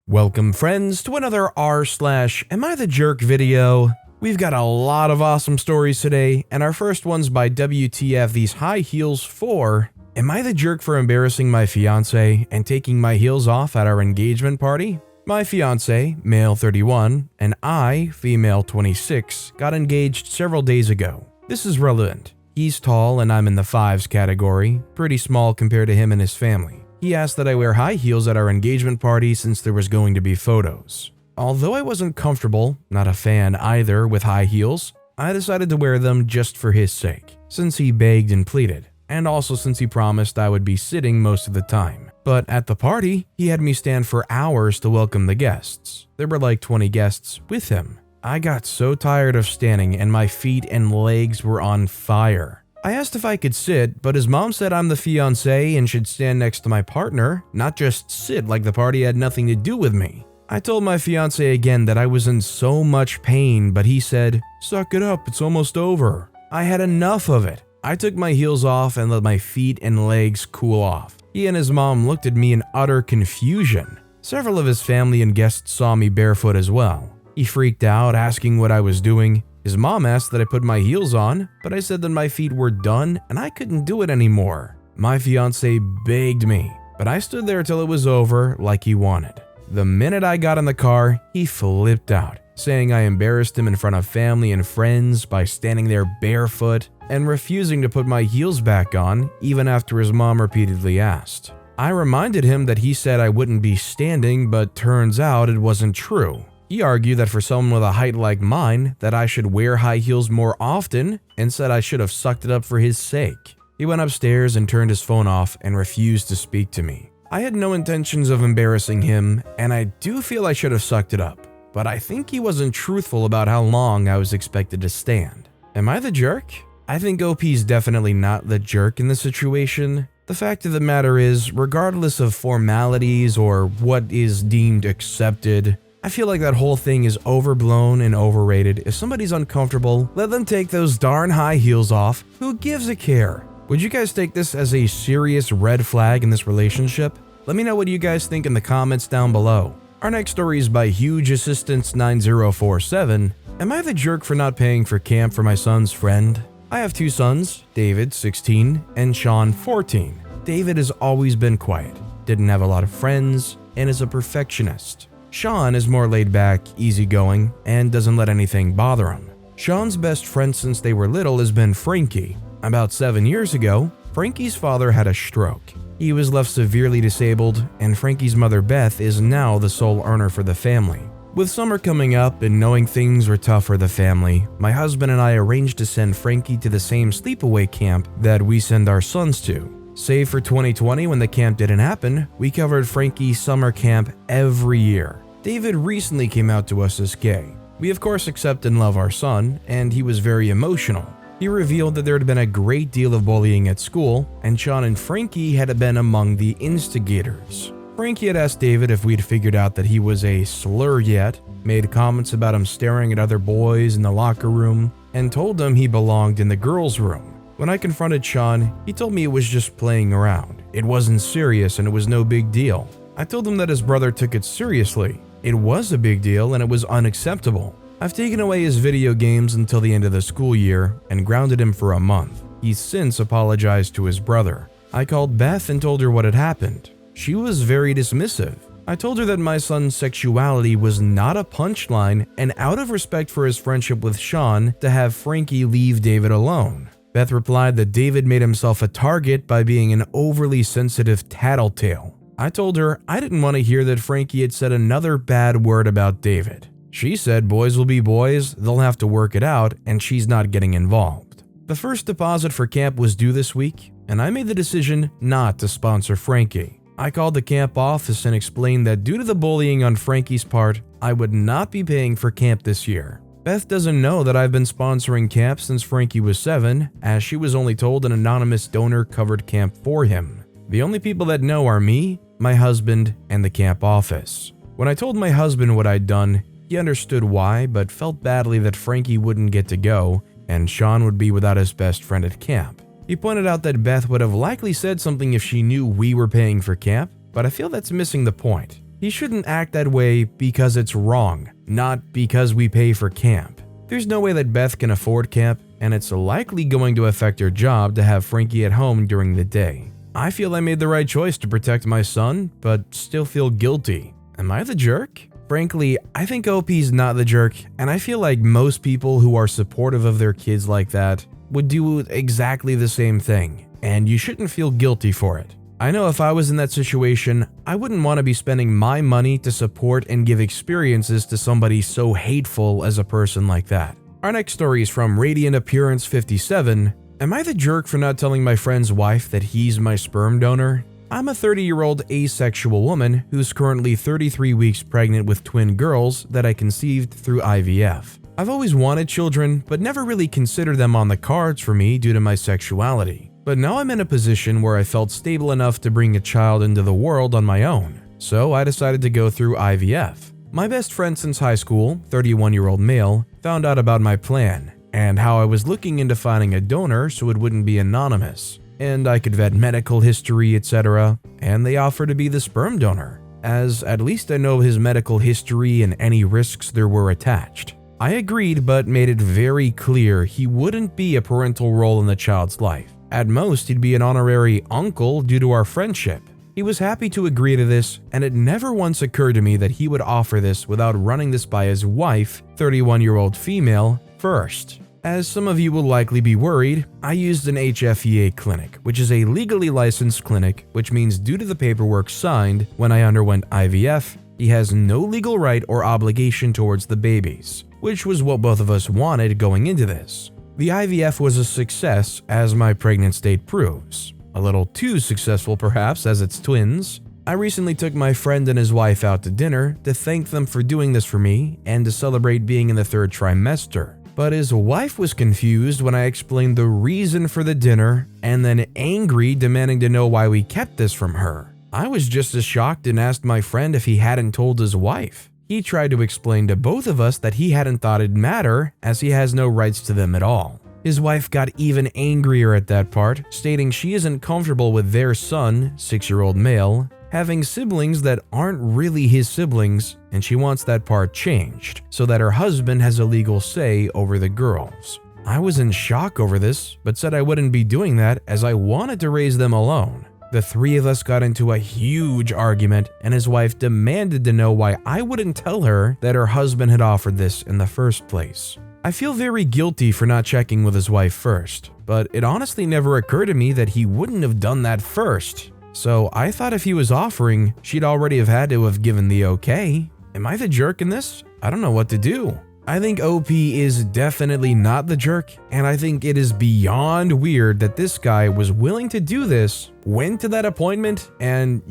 Welcome friends to another r/Am I the Jerk video. We've got a lot of awesome stories today, and our first one's by WTF These High Heels 4. Am I the jerk for embarrassing my fiance and taking my heels off at our engagement party? My fiance, male 31, and I, female 26, got engaged several days ago. This is relevant. He's tall and I'm in the 5s category, pretty small compared to him and his family. He asked that I wear high heels at our engagement party since there was going to be photos. Although I wasn't comfortable, not a fan either, with high heels, I decided to wear them just for his sake, since he begged and pleaded, and also since he promised I would be sitting most of the time. But at the party, he had me stand for hours to welcome the guests. There were like 20 guests with him. I got so tired of standing and my feet and legs were on fire. I asked if I could sit, but his mom said I'm the fiancé and should stand next to my partner, not just sit like the party had nothing to do with me. I told my fiancé again that I was in so much pain, but he said, "Suck it up, it's almost over." I had enough of it. I took my heels off and let my feet and legs cool off. He and his mom looked at me in utter confusion. Several of his family and guests saw me barefoot as well. He freaked out, asking what I was doing. His mom asked that I put my heels on, but I said that my feet were done and I couldn't do it anymore. My fiancé begged me, but I stood there till it was over like he wanted. The minute I got in the car, he flipped out, saying I embarrassed him in front of family and friends by standing there barefoot and refusing to put my heels back on even after his mom repeatedly asked. I reminded him that he said I wouldn't be standing, but turns out it wasn't true. He argued that for someone with a height like mine, that I should wear high heels more often and said I should have sucked it up for his sake. He went upstairs and turned his phone off and refused to speak to me. I had no intentions of embarrassing him, and I do feel I should have sucked it up, but I think he wasn't truthful about how long I was expected to stand. Am I the jerk? I think OP's definitely not the jerk in this situation. The fact of the matter is, regardless of formalities or what is deemed accepted, I feel like that whole thing is overblown and overrated. If somebody's uncomfortable, let them take those darn high heels off. Who gives a care? Would you guys take this as a serious red flag in this relationship? Let me know what you guys think in the comments down below. Our next story is by Huge Assistance 9047. Am I the jerk for not paying for camp for my son's friend? I have 2 sons, David, 16, and Sean, 14. David has always been quiet, didn't have a lot of friends, and is a perfectionist. Sean is more laid back, easygoing, and doesn't let anything bother him. Sean's best friend since they were little has been Frankie. About 7 years ago, Frankie's father had a stroke. He was left severely disabled, and Frankie's mother Beth is now the sole earner for the family. With summer coming up and knowing things were tough for the family, my husband and I arranged to send Frankie to the same sleepaway camp that we send our sons to. Save for 2020 when the camp didn't happen, we covered Frankie's summer camp every year. David recently came out to us as gay. We of course accept and love our son, and he was very emotional. He revealed that there had been a great deal of bullying at school, and Sean and Frankie had been among the instigators. Frankie had asked David if we'd figured out that he was a slur yet, made comments about him staring at other boys in the locker room, and told him he belonged in the girls' room. When I confronted Sean, he told me it was just playing around. It wasn't serious and it was no big deal. I told him that his brother took it seriously. It was a big deal and it was unacceptable. I've taken away his video games until the end of the school year and grounded him for a month. He's since apologized to his brother. I called Beth and told her what had happened. She was very dismissive. I told her that my son's sexuality was not a punchline, and out of respect for his friendship with Sean, to have Frankie leave David alone. Beth replied that David made himself a target by being an overly sensitive tattletale. I told her I didn't want to hear that Frankie had said another bad word about David. She said boys will be boys, they'll have to work it out, and she's not getting involved. The first deposit for camp was due this week, and I made the decision not to sponsor Frankie. I called the camp office and explained that due to the bullying on Frankie's part, I would not be paying for camp this year. Beth doesn't know that I've been sponsoring camp since Frankie was 7, as she was only told an anonymous donor covered camp for him. The only people that know are me, my husband, and the camp office. When I told my husband what I'd done, he understood why, but felt badly that Frankie wouldn't get to go and Sean would be without his best friend at camp. He pointed out that Beth would have likely said something if she knew we were paying for camp, but I feel that's missing the point. He shouldn't act that way because it's wrong, not because we pay for camp. There's no way that Beth can afford camp, and it's likely going to affect her job to have Frankie at home during the day. I feel I made the right choice to protect my son, but still feel guilty. Am I the jerk? Frankly, I think OP's not the jerk, and I feel like most people who are supportive of their kids like that would do exactly the same thing, and you shouldn't feel guilty for it. I know if I was in that situation, I wouldn't want to be spending my money to support and give experiences to somebody so hateful as a person like that. Our next story is from Radiant Appearance 57. Am I the jerk for not telling my friend's wife that he's my sperm donor? I'm a 30-year-old asexual woman who's currently 33 weeks pregnant with twin girls that I conceived through IVF. I've always wanted children, but never really considered them on the cards for me due to my sexuality. But now I'm in a position where I felt stable enough to bring a child into the world on my own, so I decided to go through IVF. My best friend since high school, 31-year-old male, found out about my plan and how I was looking into finding a donor so it wouldn't be anonymous, and I could vet medical history, etc., and they offered to be the sperm donor, as at least I know his medical history and any risks there were attached. I agreed, but made it very clear he wouldn't be a parental role in the child's life. At most, he'd be an honorary uncle due to our friendship. He was happy to agree to this, and it never once occurred to me that he would offer this without running this by his wife, 31-year-old female, first. As some of you will likely be worried, I used an HFEA clinic, which is a legally licensed clinic, which means due to the paperwork signed when I underwent IVF, he has no legal right or obligation towards the babies, which was what both of us wanted going into this. The IVF was a success, as my pregnant state proves. A little too successful perhaps, as it's twins. I recently took my friend and his wife out to dinner to thank them for doing this for me and to celebrate being in the third trimester. But his wife was confused when I explained the reason for the dinner and then angry, demanding to know why we kept this from her. I was just as shocked and asked my friend if he hadn't told his wife. He tried to explain to both of us that he hadn't thought it'd matter as he has no rights to them at all. His wife got even angrier at that part, stating she isn't comfortable with their son, 6-year-old male, having siblings that aren't really his siblings, and she wants that part changed so that her husband has a legal say over the girls. I was in shock over this, but said I wouldn't be doing that as I wanted to raise them alone. The three of us got into a huge argument, and his wife demanded to know why I wouldn't tell her that her husband had offered this in the first place. I feel very guilty for not checking with his wife first, but it honestly never occurred to me that he wouldn't have done that first. So I thought if he was offering, she'd already have had to have given the okay. Am I the jerk in this? I don't know what to do. I think OP is definitely not the jerk, and I think it is beyond weird that this guy was willing to do this, went to that appointment, and,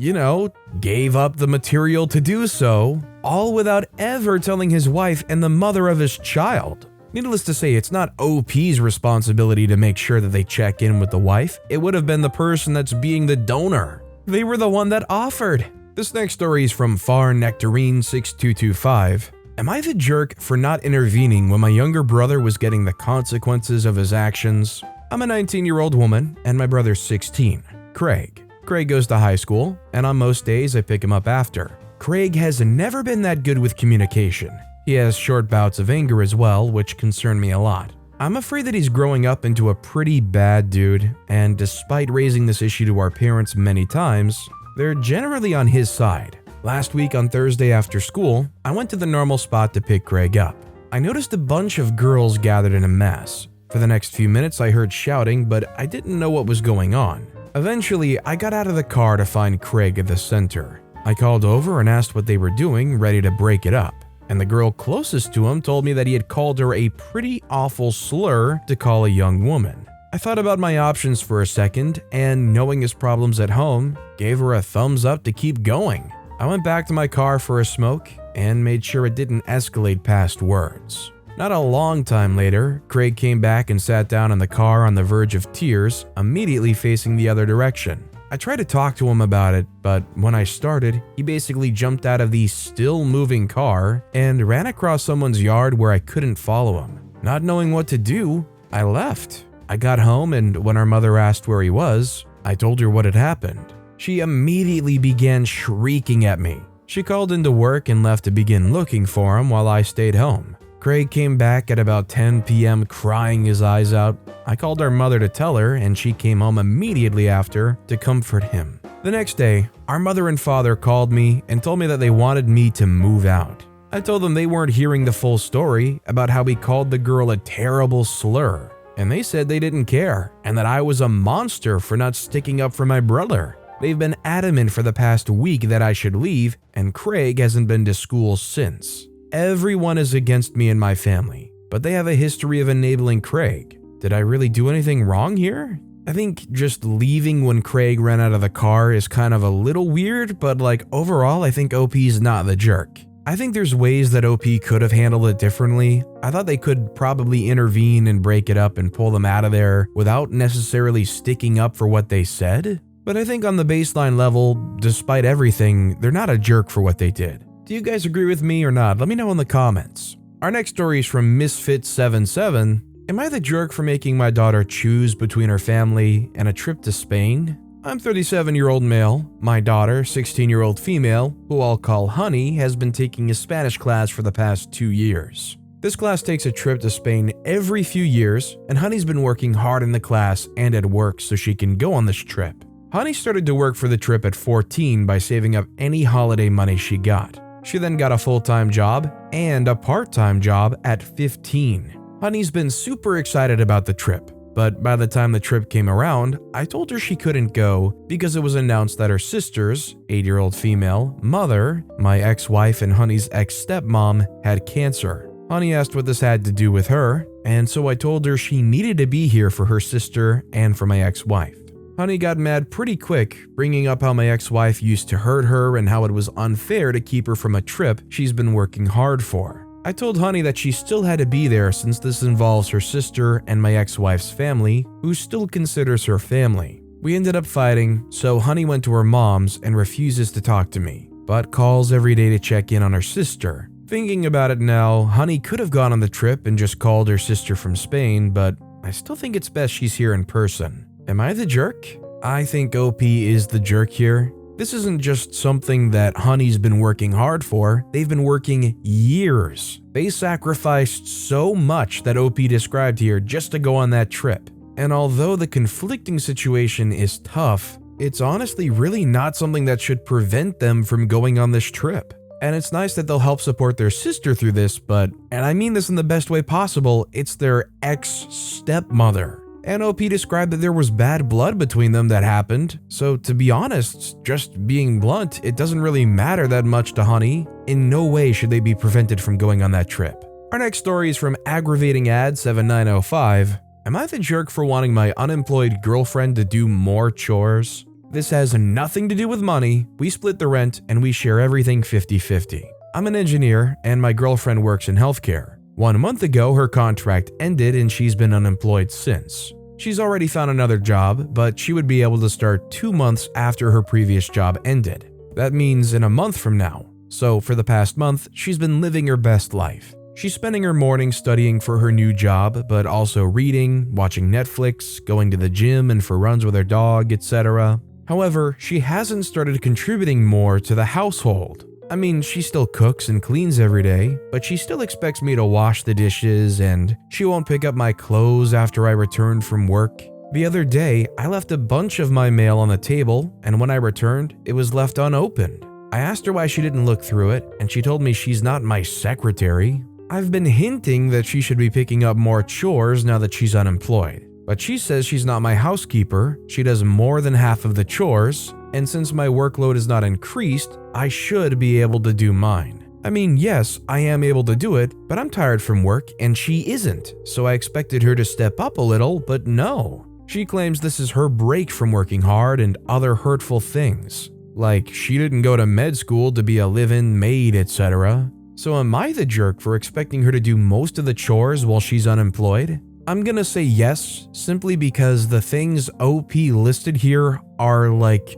gave up the material to do so, all without ever telling his wife and the mother of his child. Needless to say, it's not OP's responsibility to make sure that they check in with the wife. It would have been the person that's being the donor. They were the one that offered. This next story is from Far Nectarine 6225. Am I the jerk for not intervening when my younger brother was getting the consequences of his actions? I'm a 19-year-old woman, and my brother's 16, Craig. Craig goes to high school, and on most days I pick him up after. Craig has never been that good with communication. He has short bouts of anger as well, which concern me a lot. I'm afraid that he's growing up into a pretty bad dude, and despite raising this issue to our parents many times, they're generally on his side. Last week on Thursday after school, I went to the normal spot to pick Craig up. I noticed a bunch of girls gathered in a mass. For the next few minutes I heard shouting, but I didn't know what was going on. Eventually, I got out of the car to find Craig at the center. I called over and asked what they were doing, ready to break it up. And the girl closest to him told me that he had called her a pretty awful slur to call a young woman. I thought about my options for a second, and knowing his problems at home, gave her a thumbs up to keep going. I went back to my car for a smoke and made sure it didn't escalate past words. Not a long time later, Craig came back and sat down in the car on the verge of tears, immediately facing the other direction. I tried to talk to him about it, but when I started, he basically jumped out of the still moving car and ran across someone's yard where I couldn't follow him. Not knowing what to do, I left. I got home, and when our mother asked where he was, I told her what had happened. She immediately began shrieking at me. She called into work and left to begin looking for him while I stayed home. Craig came back at about 10 p.m. crying his eyes out. I called our mother to tell her, and she came home immediately after to comfort him. The next day, our mother and father called me and told me that they wanted me to move out. I told them they weren't hearing the full story about how he called the girl a terrible slur, and they said they didn't care and that I was a monster for not sticking up for my brother. They've been adamant for the past week that I should leave, and Craig hasn't been to school since. Everyone is against me and my family, but they have a history of enabling Craig. Did I really do anything wrong here? I think just leaving when Craig ran out of the car is kind of a little weird, but overall I think OP's not the jerk. I think there's ways that OP could have handled it differently. I thought they could probably intervene and break it up and pull them out of there without necessarily sticking up for what they said. But I think on the baseline level, despite everything, they're not a jerk for what they did. Do you guys agree with me or not? Let me know in the comments. Our next story is from Misfit77. Am I the jerk for making my daughter choose between her family and a trip to Spain? I'm 37-year-old male. My daughter, 16-year-old female, who I'll call Honey, has been taking a Spanish class for the past 2 years. This class takes a trip to Spain every few years, and Honey's been working hard in the class and at work so she can go on this trip. Honey started to work for the trip at 14 by saving up any holiday money she got. She then got a full-time job and a part-time job at 15. Honey's been super excited about the trip, but by the time the trip came around, I told her she couldn't go because it was announced that her sister's 8-year-old female mother, my ex-wife and Honey's ex-stepmom, had cancer. Honey asked what this had to do with her, and so I told her she needed to be here for her sister and for my ex-wife. Honey got mad pretty quick, bringing up how my ex-wife used to hurt her and how it was unfair to keep her from a trip she's been working hard for. I told Honey that she still had to be there since this involves her sister and my ex-wife's family, who still considers her family. We ended up fighting, so Honey went to her mom's and refuses to talk to me, but calls every day to check in on her sister. Thinking about it now, Honey could have gone on the trip and just called her sister from Spain, but I still think it's best she's here in person. Am I the jerk? I think OP is the jerk here. This isn't just something that Honey's been working hard for, they've been working years. They sacrificed so much that OP described here just to go on that trip. And although the conflicting situation is tough, it's honestly really not something that should prevent them from going on this trip. And it's nice that they'll help support their sister through this, but, and I mean this in the best way possible, it's their ex-stepmother. And OP described that there was bad blood between them that happened, so to be honest, just being blunt, it doesn't really matter that much to Honey. In no way should they be prevented from going on that trip. Our next story is from Aggravating Ad 7905. Am I the jerk for wanting my unemployed girlfriend to do more chores? This has nothing to do with money, we split the rent and we share everything 50-50. I'm an engineer and my girlfriend works in healthcare. 1 month ago, her contract ended and she's been unemployed since. She's already found another job, but she would be able to start 2 months after her previous job ended. That means in a month from now. So for the past month, she's been living her best life. She's spending her mornings studying for her new job, but also reading, watching Netflix, going to the gym and for runs with her dog, etc. However, she hasn't started contributing more to the household. I mean, she still cooks and cleans every day, but she still expects me to wash the dishes and she won't pick up my clothes after I return from work. The other day, I left a bunch of my mail on the table, and when I returned, it was left unopened. I asked her why she didn't look through it, and she told me she's not my secretary. I've been hinting that she should be picking up more chores now that she's unemployed. But she says she's not my housekeeper, she does more than half of the chores, and since my workload is not increased, I should be able to do mine. I mean, yes, I am able to do it, but I'm tired from work and she isn't, so I expected her to step up a little, but no. She claims this is her break from working hard and other hurtful things. Like, she didn't go to med school to be a live-in maid, etc. So am I the jerk for expecting her to do most of the chores while she's unemployed? I'm gonna say yes, simply because the things OP listed here are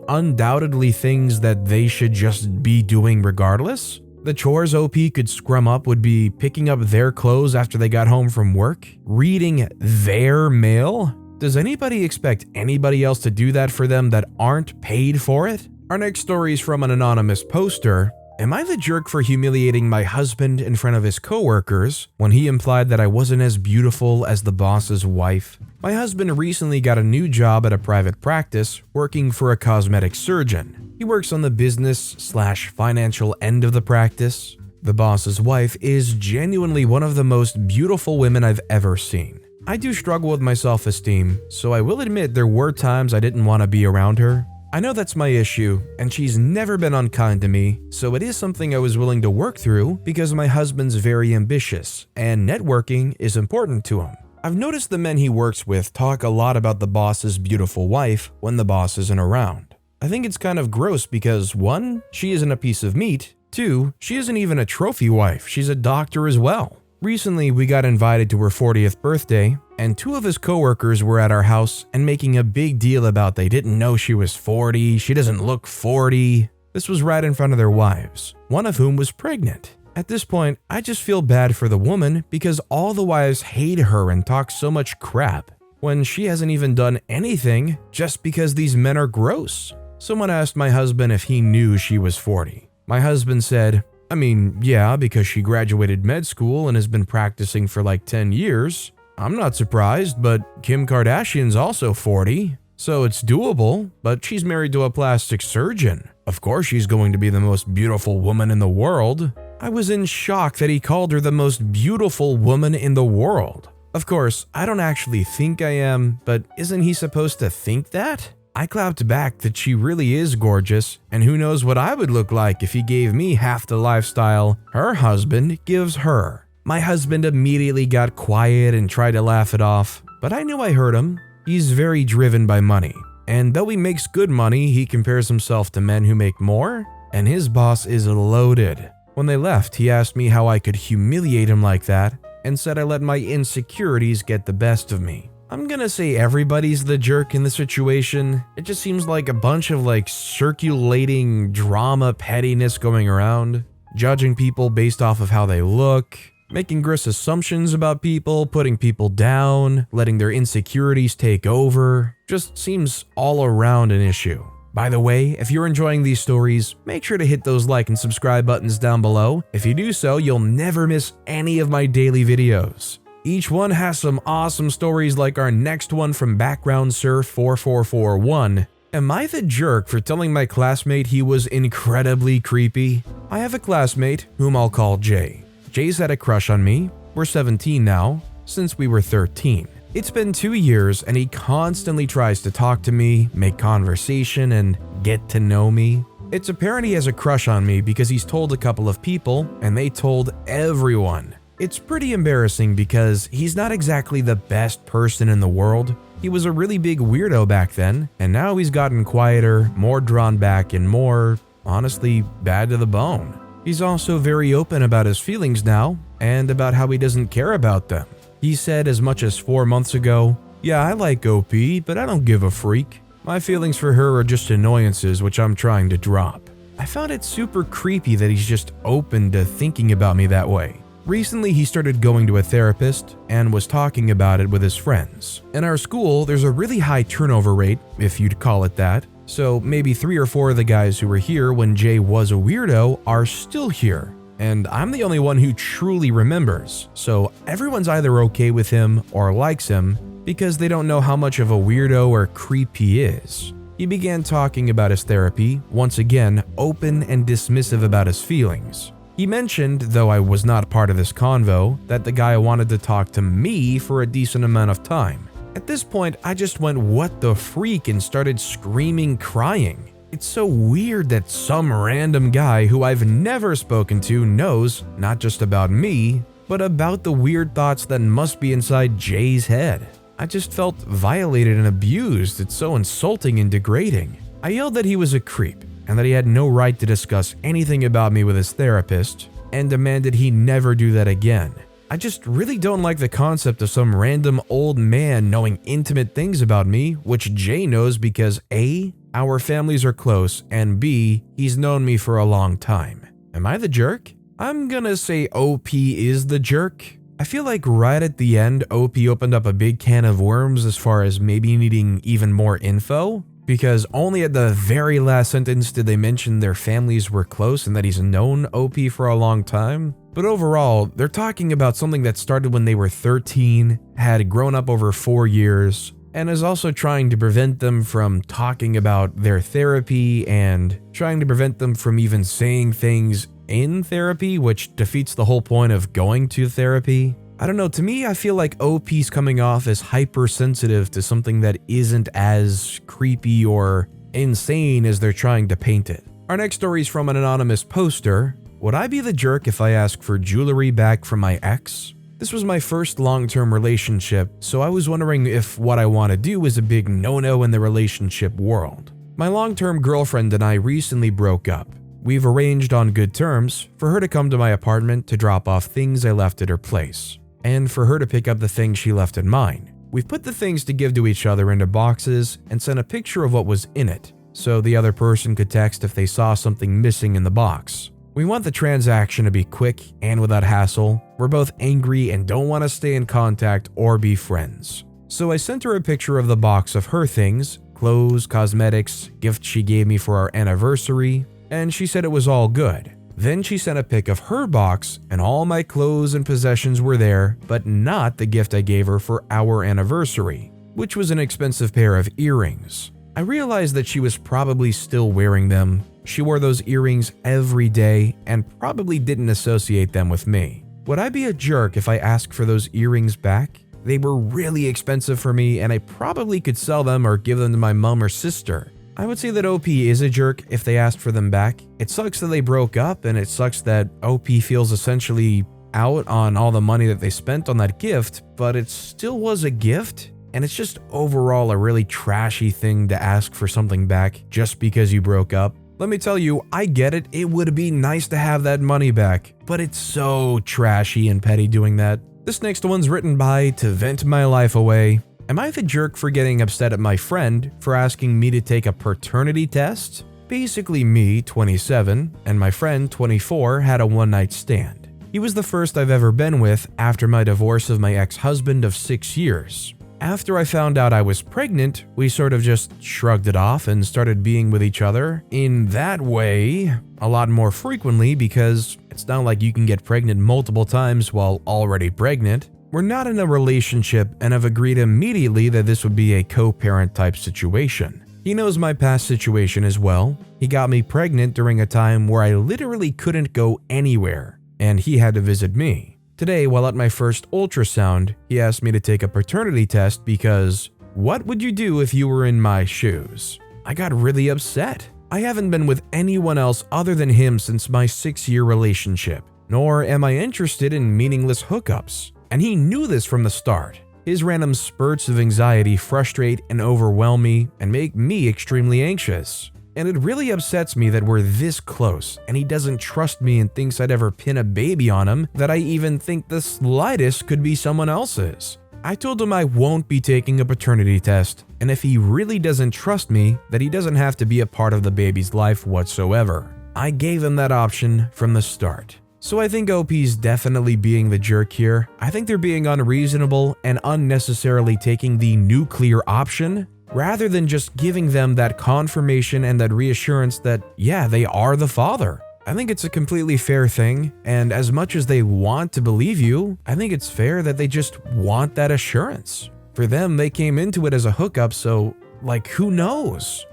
undoubtedly things that they should just be doing regardless. The chores OP could scrum up would be picking up their clothes after they got home from work, reading their mail. Does anybody expect anybody else to do that for them that aren't paid for it? Our next story is from an anonymous poster. Am I the jerk for humiliating my husband in front of his coworkers when he implied that I wasn't as beautiful as the boss's wife? My husband recently got a new job at a private practice working for a cosmetic surgeon. He works on the business/financial end of the practice. The boss's wife is genuinely one of the most beautiful women I've ever seen. I do struggle with my self-esteem, so I will admit there were times I didn't want to be around her. I know that's my issue, and she's never been unkind to me, so it is something I was willing to work through because my husband's very ambitious, and networking is important to him. I've noticed the men he works with talk a lot about the boss's beautiful wife when the boss isn't around. I think it's kind of gross because 1, she isn't a piece of meat, 2, she isn't even a trophy wife, she's a doctor as well. Recently, we got invited to her 40th birthday, and 2 of his coworkers were at our house and making a big deal about they didn't know she was 40, she doesn't look 40. This was right in front of their wives, one of whom was pregnant. At this point, I just feel bad for the woman because all the wives hate her and talk so much crap when she hasn't even done anything just because these men are gross. Someone asked my husband if he knew she was 40. My husband said, I mean, yeah, because she graduated med school and has been practicing for like 10 years. I'm not surprised, but Kim Kardashian's also 40, so it's doable, but she's married to a plastic surgeon. Of course she's going to be the most beautiful woman in the world. I was in shock that he called her the most beautiful woman in the world. Of course, I don't actually think I am, but isn't he supposed to think that? I clapped back that she really is gorgeous, and who knows what I would look like if he gave me half the lifestyle her husband gives her. My husband immediately got quiet and tried to laugh it off, but I knew I heard him. He's very driven by money, and though he makes good money, he compares himself to men who make more, and his boss is loaded. When they left, he asked me how I could humiliate him like that, and said I let my insecurities get the best of me. I'm gonna say everybody's the jerk in the situation. It just seems like a bunch of circulating drama pettiness going around, judging people based off of how they look, making gross assumptions about people, putting people down, letting their insecurities take over. Just seems all around an issue. By the way, if you're enjoying these stories, make sure to hit those like and subscribe buttons down below. If you do so, you'll never miss any of my daily videos. Each one has some awesome stories like our next one from Background Sir 4441. Am I the jerk for telling my classmate he was incredibly creepy? I have a classmate whom I'll call Jay. Jay's had a crush on me. We're 17 now, since we were 13. It's been 2 years and he constantly tries to talk to me, make conversation, and get to know me. It's apparent he has a crush on me because he's told a couple of people and they told everyone. It's pretty embarrassing because he's not exactly the best person in the world. He was a really big weirdo back then, and now he's gotten quieter, more drawn back, and more, honestly, bad to the bone. He's also very open about his feelings now, and about how he doesn't care about them. He said as much as 4 months ago, "Yeah, I like OP, but I don't give a freak. My feelings for her are just annoyances which I'm trying to drop." I found it super creepy that he's just open to thinking about me that way. Recently, he started going to a therapist and was talking about it with his friends. In our school, there's a really high turnover rate, if you'd call it that, so maybe 3 or 4 of the guys who were here when Jay was a weirdo are still here. And I'm the only one who truly remembers, so everyone's either okay with him or likes him because they don't know how much of a weirdo or creep he is. He began talking about his therapy, once again open and dismissive about his feelings. He mentioned, though I was not part of this convo, that the guy wanted to talk to me for a decent amount of time. At this point, I just went, "What the freak?" and started screaming, crying. It's so weird that some random guy who I've never spoken to knows not just about me, but about the weird thoughts that must be inside Jay's head. I just felt violated and abused. It's so insulting and degrading. I yelled that he was a creep and that he had no right to discuss anything about me with his therapist, and demanded he never do that again. I just really don't like the concept of some random old man knowing intimate things about me, which Jay knows because A, our families are close, and B, he's known me for a long time. Am I the jerk? I'm gonna say OP is the jerk. I feel like right at the end, OP opened up a big can of worms as far as maybe needing even more info. because only at the very last sentence did they mention their families were close and that he's known OP for a long time. But overall, they're talking about something that started when they were 13, had grown up over 4 years, and is also trying to prevent them from talking about their therapy and trying to prevent them from even saying things in therapy, which defeats the whole point of going to therapy. I don't know, to me, I feel like OP's coming off as hypersensitive to something that isn't as creepy or insane as they're trying to paint it. Our next story is from an anonymous poster. Would I be the jerk if I ask for jewelry back from my ex? This was my first long-term relationship, so I was wondering if what I want to do is a big no-no in the relationship world. My long-term girlfriend and I recently broke up. We've arranged on good terms for her to come to my apartment to drop off things I left at her place, and for her to pick up the things she left at mine. We've put the things to give to each other into boxes and sent a picture of what was in it, so the other person could text if they saw something missing in the box. We want the transaction to be quick and without hassle. We're both angry and don't want to stay in contact or be friends. So I sent her a picture of the box of her things, clothes, cosmetics, gifts she gave me for our anniversary, and she said it was all good. Then she sent a pic of her box and all my clothes and possessions were there, but not the gift I gave her for our anniversary, which was an expensive pair of earrings. I realized that she was probably still wearing them. She wore those earrings every day and probably didn't associate them with me. Would I be a jerk if I asked for those earrings back? They were really expensive for me and I probably could sell them or give them to my mom or sister. I would say that OP is a jerk if they asked for them back. It sucks that they broke up and it sucks that OP feels essentially out on all the money that they spent on that gift, but it still was a gift. And it's just overall a really trashy thing to ask for something back just because you broke up. Let me tell you, I get it. It would be nice to have that money back, but it's so trashy and petty doing that. This next one's written by To Vent My Life Away. Am I the jerk for getting upset at my friend for asking me to take a paternity test? Basically me, 27, and my friend, 24, had a one-night stand. He was the first I've ever been with after my divorce of my ex-husband of 6 years. After I found out I was pregnant, we sort of just shrugged it off and started being with each other in that way a lot more frequently because it's not like you can get pregnant multiple times while already pregnant. We're not in a relationship and have agreed immediately that this would be a co-parent type situation. He knows my past situation as well. He got me pregnant during a time where I literally couldn't go anywhere, and he had to visit me. Today, while at my first ultrasound, he asked me to take a paternity test because, what would you do if you were in my shoes? I got really upset. I haven't been with anyone else other than him since my 6-year relationship, nor am I interested in meaningless hookups. And he knew this from the start. His random spurts of anxiety frustrate and overwhelm me and make me extremely anxious. And it really upsets me that we're this close and he doesn't trust me and thinks I'd ever pin a baby on him that I even think the slightest could be someone else's. I told him I won't be taking a paternity test, and if he really doesn't trust me, that he doesn't have to be a part of the baby's life whatsoever. I gave him that option from the start. So I think OP's definitely being the jerk here. I think they're being unreasonable and unnecessarily taking the nuclear option, rather than just giving them that confirmation and that reassurance that, yeah, they are the father. I think it's a completely fair thing, and as much as they want to believe you, I think it's fair that they just want that assurance. For them, they came into it as a hookup, so, who knows?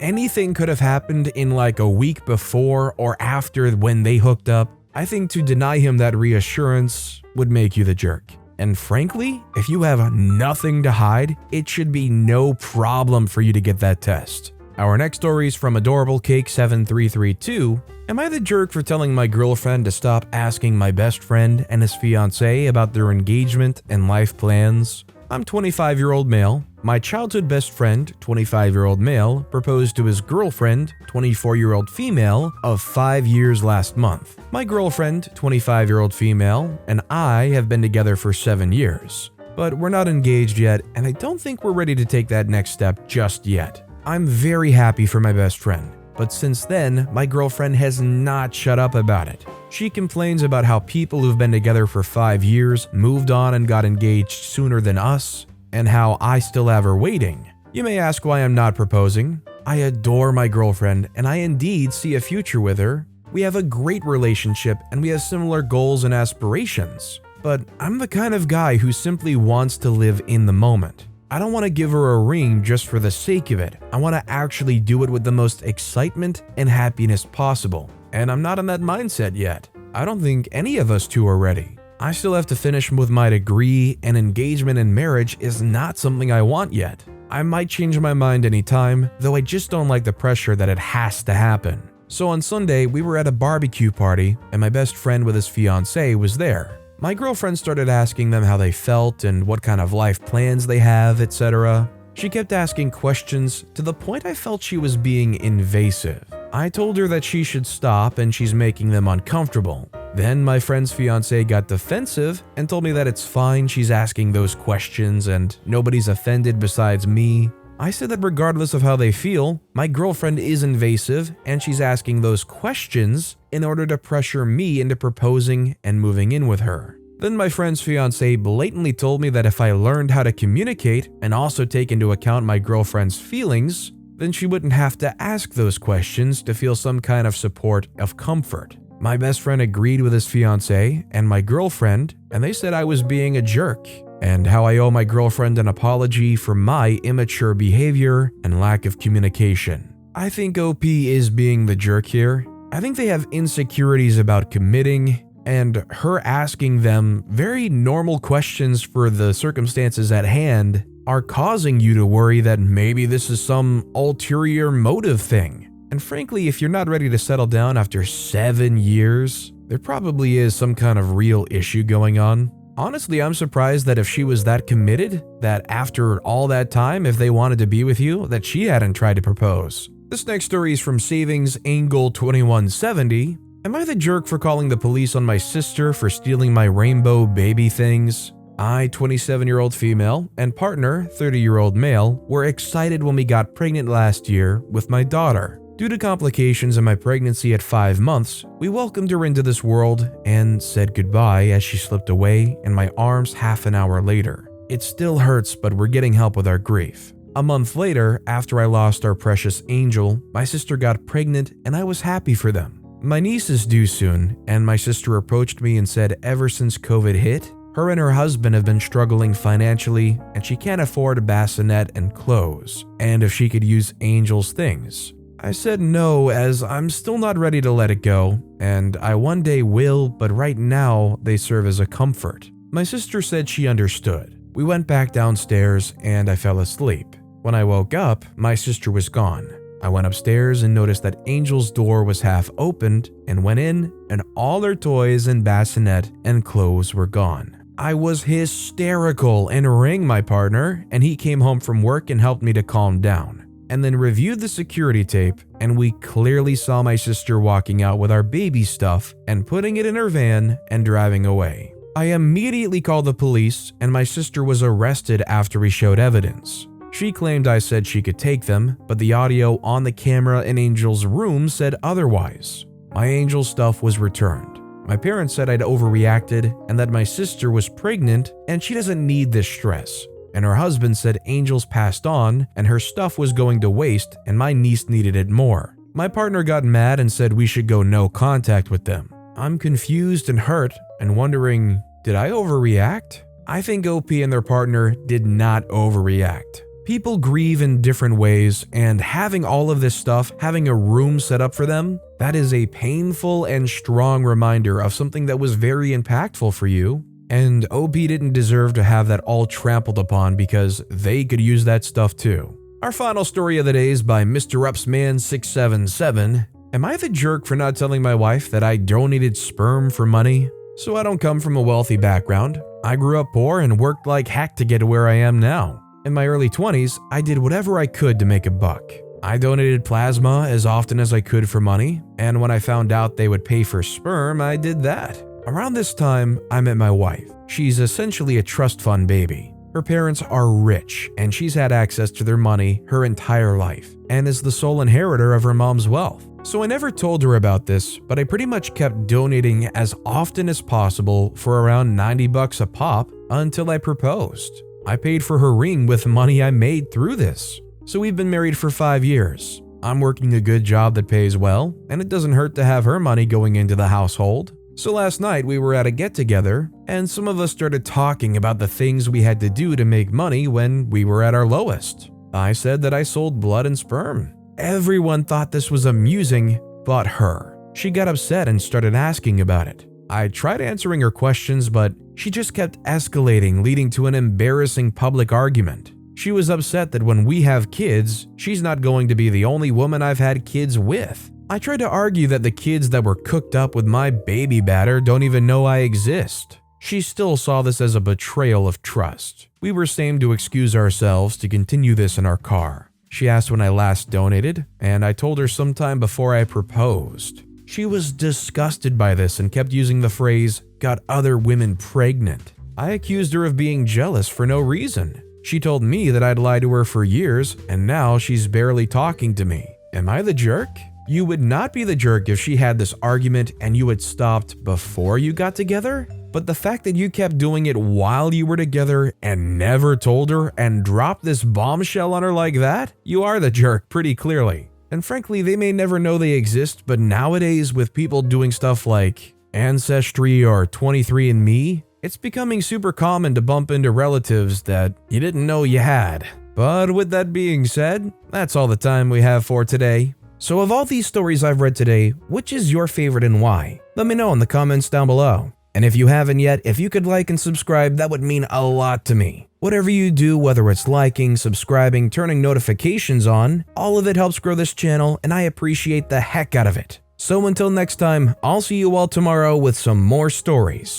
Anything could have happened in a week before or after when they hooked up. I think to deny him that reassurance would make you the jerk. And frankly, if you have nothing to hide, it should be no problem for you to get that test. Our next story is from AdorableCake7332. Am I the jerk for telling my girlfriend to stop asking my best friend and his fiancé about their engagement and life plans? I'm 25-year-old male. My childhood best friend, 25-year-old male, proposed to his girlfriend, 24-year-old female, of 5 years last month. My girlfriend, 25-year-old female, and I have been together for 7 years. But we're not engaged yet, and I don't think we're ready to take that next step just yet. I'm very happy for my best friend, but since then, my girlfriend has not shut up about it. She complains about how people who've been together for 5 years moved on and got engaged sooner than us, and how I still have her waiting. You may ask why I'm not proposing. I adore my girlfriend and I indeed see a future with her. We have a great relationship and we have similar goals and aspirations. But I'm the kind of guy who simply wants to live in the moment. I don't want to give her a ring just for the sake of it. I want to actually do it with the most excitement and happiness possible. And I'm not in that mindset yet. I don't think any of us two are ready. I still have to finish with my degree, and engagement in marriage is not something I want yet. I might change my mind anytime, though I just don't like the pressure that it has to happen. So on Sunday, we were at a barbecue party, and my best friend with his fiancée was there. My girlfriend started asking them how they felt and what kind of life plans they have, etc. She kept asking questions to the point I felt she was being invasive. I told her that she should stop and she's making them uncomfortable. Then my friend's fiancé got defensive and told me that it's fine she's asking those questions and nobody's offended besides me. I said that regardless of how they feel, my girlfriend is invasive and she's asking those questions in order to pressure me into proposing and moving in with her. Then my friend's fiancé blatantly told me that if I learned how to communicate and also take into account my girlfriend's feelings, then she wouldn't have to ask those questions to feel some kind of support of comfort. My best friend agreed with his fiancé and my girlfriend, and they said I was being a jerk, and how I owe my girlfriend an apology for my immature behavior and lack of communication. I think OP is being the jerk here. I think they have insecurities about committing, and her asking them very normal questions for the circumstances at hand are causing you to worry that maybe this is some ulterior motive thing. And frankly, if you're not ready to settle down after 7 years, there probably is some kind of real issue going on. Honestly, I'm surprised that if she was that committed, that after all that time, if they wanted to be with you, that she hadn't tried to propose. This next story is from Savings Angle 2170. Am I the jerk for calling the police on my sister for stealing my rainbow baby things? I, 27-year-old female, and partner, 30-year-old male, were excited when we got pregnant last year with my daughter. Due to complications in my pregnancy at 5 months, we welcomed her into this world and said goodbye as she slipped away in my arms half an hour later. It still hurts, but we're getting help with our grief. A month later, after I lost our precious angel, my sister got pregnant and I was happy for them. My niece is due soon, and my sister approached me and said ever since COVID hit, her and her husband have been struggling financially and she can't afford a bassinet and clothes, and if she could use Angel's things. I said no, as I'm still not ready to let it go, and I one day will, but right now they serve as a comfort. My sister said she understood. We went back downstairs and I fell asleep. When I woke up, my sister was gone. I went upstairs and noticed that Angel's door was half opened and went in, and all her toys and bassinet and clothes were gone. I was hysterical and rang my partner, and he came home from work and helped me to calm down, and then reviewed the security tape, and we clearly saw my sister walking out with our baby stuff and putting it in her van and driving away. I immediately called the police, and my sister was arrested after we showed evidence. She claimed I said she could take them, but the audio on the camera in Angel's room said otherwise. My Angel stuff was returned. My parents said I'd overreacted and that my sister was pregnant and she doesn't need this stress. And her husband said Angel's passed on and her stuff was going to waste and my niece needed it more. My partner got mad and said we should go no contact with them. I'm confused and hurt and wondering, did I overreact? I think OP and their partner did not overreact. People grieve in different ways, and having all of this stuff, having a room set up for them, that is a painful and strong reminder of something that was very impactful for you. And OP didn't deserve to have that all trampled upon because they could use that stuff too. Our final story of the day is by Mr. Upsman677. Am I the jerk for not telling my wife that I donated sperm for money? So I don't come from a wealthy background. I grew up poor and worked like heck to get to where I am now. In my early 20s, I did whatever I could to make a buck. I donated plasma as often as I could for money, and when I found out they would pay for sperm, I did that. Around this time, I met my wife. She's essentially a trust fund baby. Her parents are rich, and she's had access to their money her entire life, and is the sole inheritor of her mom's wealth. So I never told her about this, but I pretty much kept donating as often as possible for around $90 a pop until I proposed. I paid for her ring with money I made through this. So we've been married for 5 years. I'm working a good job that pays well, and it doesn't hurt to have her money going into the household. So last night we were at a get-together, and some of us started talking about the things we had to do to make money when we were at our lowest. I said that I sold blood and sperm. Everyone thought this was amusing, but her. She got upset and started asking about it. I tried answering her questions, but she just kept escalating, leading to an embarrassing public argument. She was upset that when we have kids, she's not going to be the only woman I've had kids with. I tried to argue that the kids that were cooked up with my baby batter don't even know I exist. She still saw this as a betrayal of trust. We were same to excuse ourselves to continue this in our car. She asked when I last donated, and I told her sometime before I proposed. She was disgusted by this and kept using the phrase, "got other women pregnant." I accused her of being jealous for no reason. She told me that I'd lied to her for years, and now she's barely talking to me. Am I the jerk? You would not be the jerk if she had this argument and you had stopped before you got together? But the fact that you kept doing it while you were together and never told her and dropped this bombshell on her like that, you are the jerk pretty clearly. And frankly, they may never know they exist, but nowadays with people doing stuff like Ancestry or 23andMe, it's becoming super common to bump into relatives that you didn't know you had. But with that being said, that's all the time we have for today. So of all these stories I've read today, which is your favorite and why? Let me know in the comments down below. And if you haven't yet, if you could like and subscribe, that would mean a lot to me. Whatever you do, whether it's liking, subscribing, turning notifications on, all of it helps grow this channel and I appreciate the heck out of it. So until next time, I'll see you all tomorrow with some more stories.